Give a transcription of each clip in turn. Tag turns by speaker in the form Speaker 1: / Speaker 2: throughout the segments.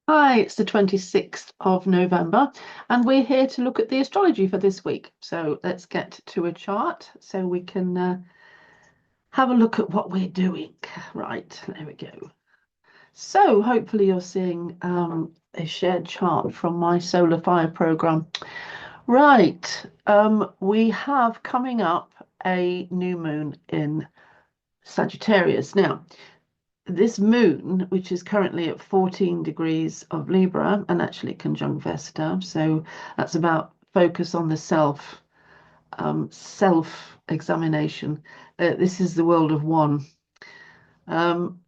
Speaker 1: Hi, it's the 26th of November, and we're here to look at the astrology for this week. So let's get to a chart so we can have a look at what we're doing. Right, there we go. So hopefully you're seeing a shared chart from my Solar Fire program. Right, we have coming up a new moon in Sagittarius. Now, this moon, which is currently at 14 degrees of Libra and actually conjunct Vesta, so that's about focus on the self, self-examination. This is the world of one. Um,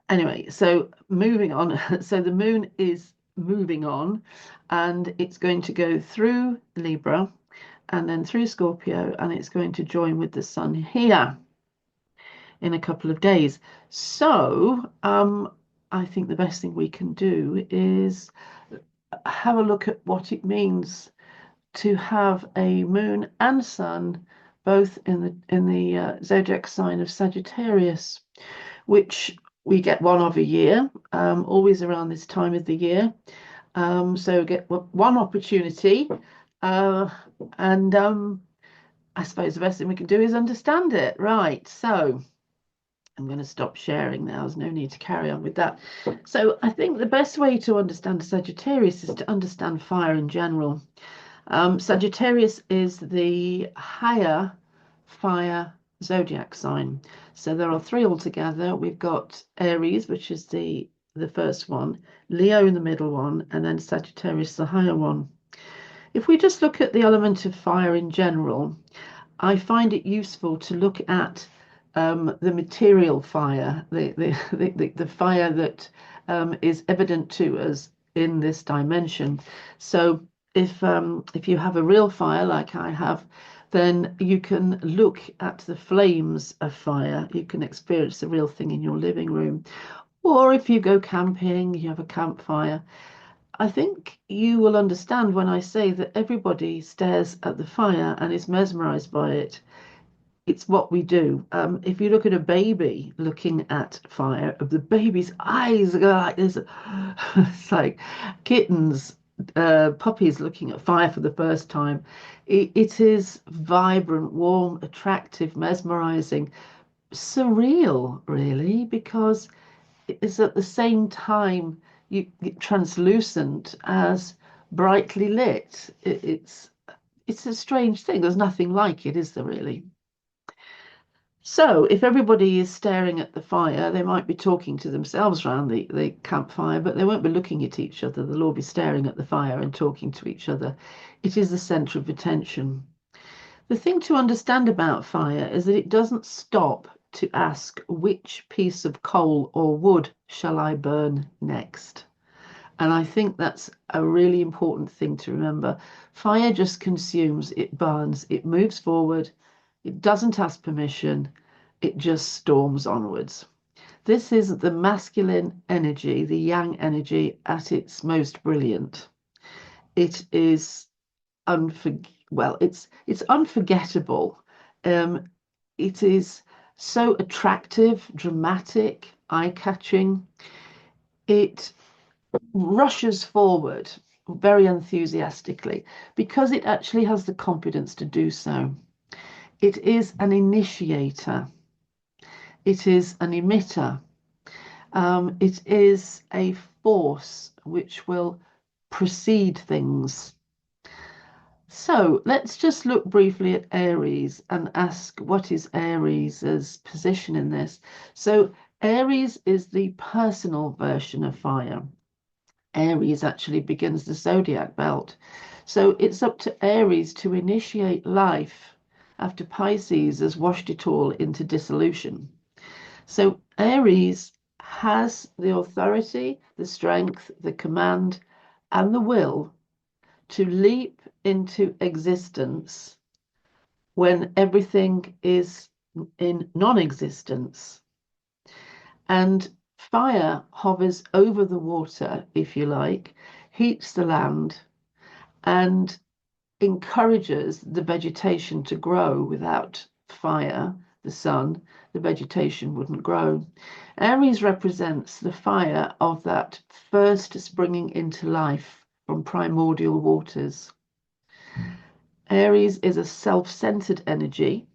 Speaker 1: anyway, so moving on. So the moon is moving on, and it's going to go through Libra and then through Scorpio, and it's going to join with the sun here in a couple of days. So, I think the best thing we can do is have a look at what it means to have a moon and sun both in the zodiac sign of Sagittarius, which we get one of a year, always around this time of the year. So get one opportunity, and I suppose the best thing we can do is understand it. Right. So I'm going to stop sharing now. There's no need to carry on with that. So I think the best way to understand Sagittarius is to understand fire in general. Sagittarius is the higher fire zodiac sign. So there are three altogether. We've got Aries, which is the first one, Leo in the middle one, and then Sagittarius, the higher one. If we just look at the element of fire in general, I find it useful to look at the material fire, the fire that is evident to us in this dimension. So if you have a real fire like I have, then you can look at the flames of fire. You can experience the real thing in your living room. Or if you go camping, you have a campfire. I think you will understand when I say that everybody stares at the fire and is mesmerized by it. It's what we do. If you look at a baby looking at fire, the baby's eyes go like this. It's like kittens, puppies looking at fire for the first time. It is vibrant, warm, attractive, mesmerizing, surreal, really, because it is at the same time translucent as brightly lit. It's a strange thing. There's nothing like it, is there really? So, if everybody is staring at the fire, they might be talking to themselves around the campfire, but they won't be looking at each other. They'll all be staring at the fire and talking to each other. It is the center of attention. The thing to understand about fire is that it doesn't stop to ask which piece of coal or wood shall I burn next. And I think that's a really important thing to remember. Fire just consumes, it burns, it moves forward, it doesn't ask permission, it just storms onwards. This is the masculine energy, the yang energy at its most brilliant. It is it's unforgettable. Um, it is so attractive, dramatic, eye-catching. It rushes forward very enthusiastically because it actually has the confidence to do so. It is an initiator. It is an emitter. It is a force which will precede things. So let's just look briefly at Aries and ask what is Aries' position in this. So Aries is the personal version of fire. Aries actually begins the zodiac belt. So it's up to Aries to initiate life after Pisces has washed it all into dissolution. So Aries has the authority, the strength, the command, and the will to leap into existence when everything is in non-existence. And fire hovers over the water, if you like, heats the land, and encourages the vegetation to grow. Without fire, the sun, the vegetation wouldn't grow. Aries represents the fire of that first springing into life from primordial waters. Aries is a self-centered energy.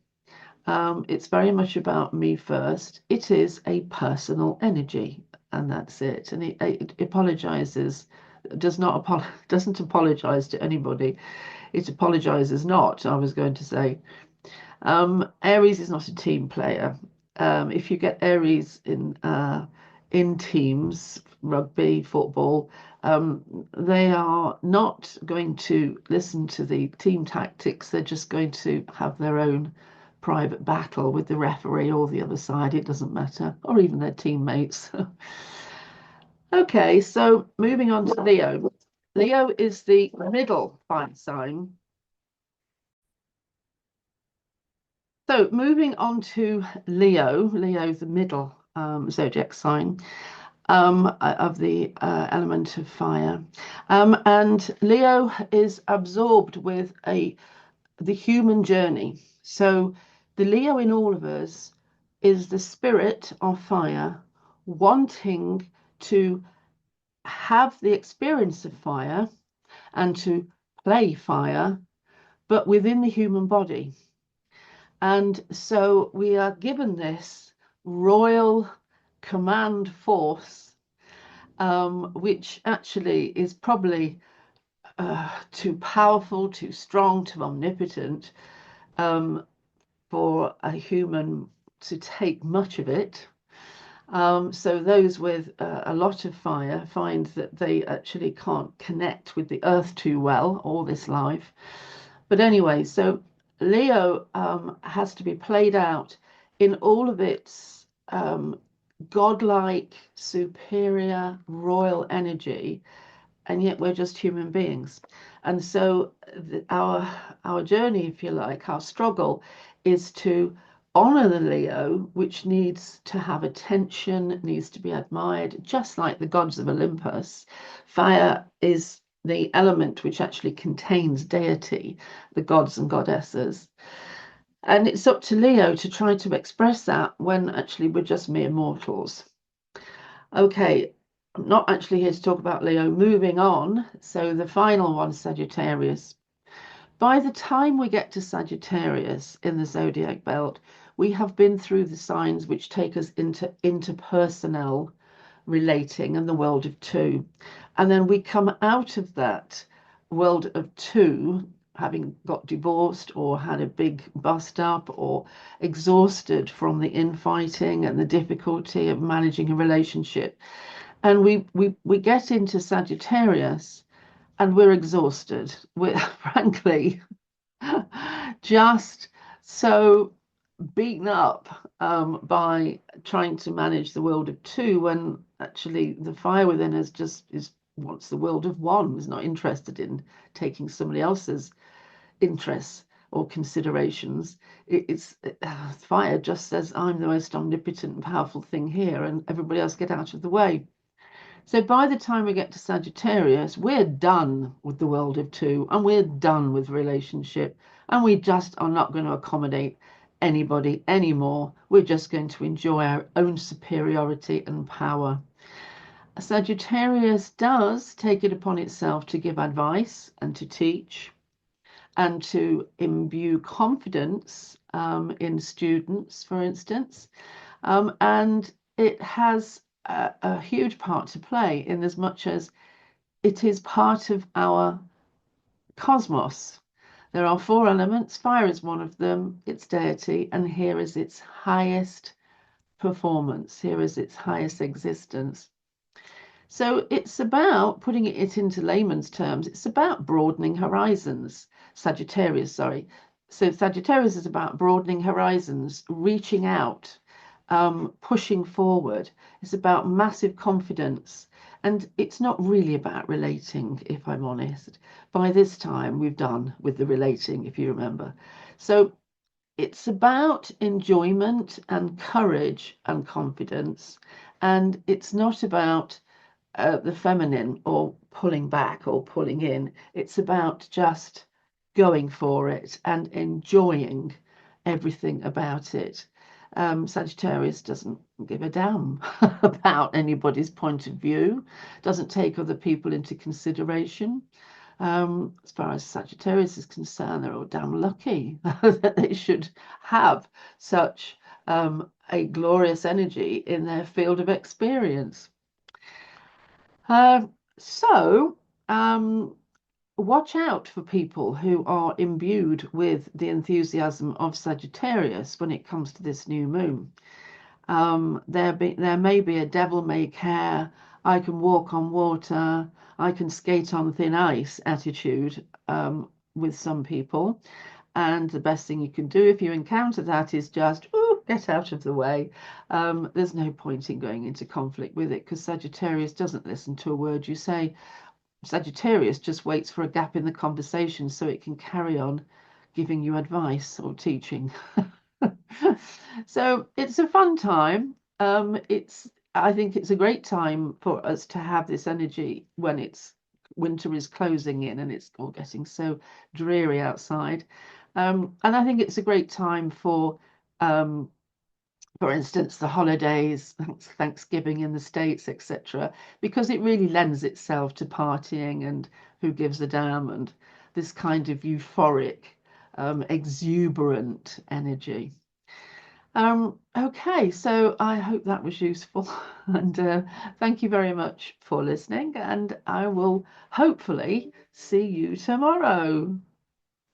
Speaker 1: It's very much about me first. It is a personal energy, and that's it. And it apologizes, doesn't apologize to anybody. It apologizes not, I was going to say. Aries is not a team player. If you get Aries in teams, rugby, football, they are not going to listen to the team tactics. They're just going to have their own private battle with the referee or the other side. It doesn't matter, or even their teammates. Okay, so moving on to Leo. Leo is the middle fire sign. So moving on to Leo, Leo's the middle zodiac sign of the element of fire. And Leo is absorbed with the human journey. So the Leo in all of us is the spirit of fire wanting to have the experience of fire and to play fire, but within the human body. And so we are given this royal command force, which actually is probably too powerful, too strong, too omnipotent for a human to take much of it. So those with a lot of fire find that they actually can't connect with the earth too well all this life. But anyway, so Leo has to be played out in all of its godlike, superior, royal energy, and yet we're just human beings. And so our journey, if you like, our struggle is to honor the Leo, which needs to have attention, needs to be admired, just like the gods of Olympus. Fire is the element which actually contains deity, the gods and goddesses. And it's up to Leo to try to express that when actually we're just mere mortals. Okay, I'm not actually here to talk about Leo. Moving on. So the final one, Sagittarius. By the time we get to Sagittarius in the zodiac belt, we have been through the signs which take us into interpersonal relating and the world of two. And then we come out of that world of two, having got divorced or had a big bust up or exhausted from the infighting and the difficulty of managing a relationship. And we get into Sagittarius and we're exhausted. We're frankly just so beaten up by trying to manage the world of two when actually the fire within us just wants the world of one, is not interested in taking somebody else's interests or considerations. It's fire just says, I'm the most omnipotent and powerful thing here, and everybody else get out of the way. So by the time we get to Sagittarius, we're done with the world of two and we're done with relationship, and we just are not going to accommodate anybody anymore. We're just going to enjoy our own superiority and power. Sagittarius does take it upon itself to give advice and to teach and to imbue confidence in students, for instance. And it has a huge part to play in as much as it is part of our cosmos. There are four elements. Fire is one of them, its deity, and here is its highest performance. Here is its highest existence. So it's about, putting it into layman's terms, it's about broadening horizons. Sagittarius, sorry. So Sagittarius is about broadening horizons, reaching out, pushing forward. It's about massive confidence. And it's not really about relating, if I'm honest. By this time, we've done with the relating, if you remember. So it's about enjoyment and courage and confidence. And it's not about the feminine or pulling back or pulling in. It's about just going for it and enjoying everything about it. Sagittarius doesn't give a damn about anybody's point of view, doesn't take other people into consideration. As far as Sagittarius is concerned, they're all damn lucky that they should have such a glorious energy in their field of experience. So, watch out for people who are imbued with the enthusiasm of Sagittarius when it comes to this new moon. There may be a devil may care, I can walk on water, I can skate on thin ice attitude with some people. And the best thing you can do if you encounter that is just get out of the way. There's no point in going into conflict with it because Sagittarius doesn't listen to a word you say. Sagittarius just waits for a gap in the conversation so it can carry on giving you advice or teaching. So it's a fun time. I think it's a great time for us to have this energy when winter is closing in and it's all getting so dreary outside. And I think it's a great time for instance, the holidays, Thanksgiving in the States, etc., because it really lends itself to partying and who gives a damn and this kind of euphoric, exuberant energy. Okay, so I hope that was useful and thank you very much for listening, and I will hopefully see you tomorrow.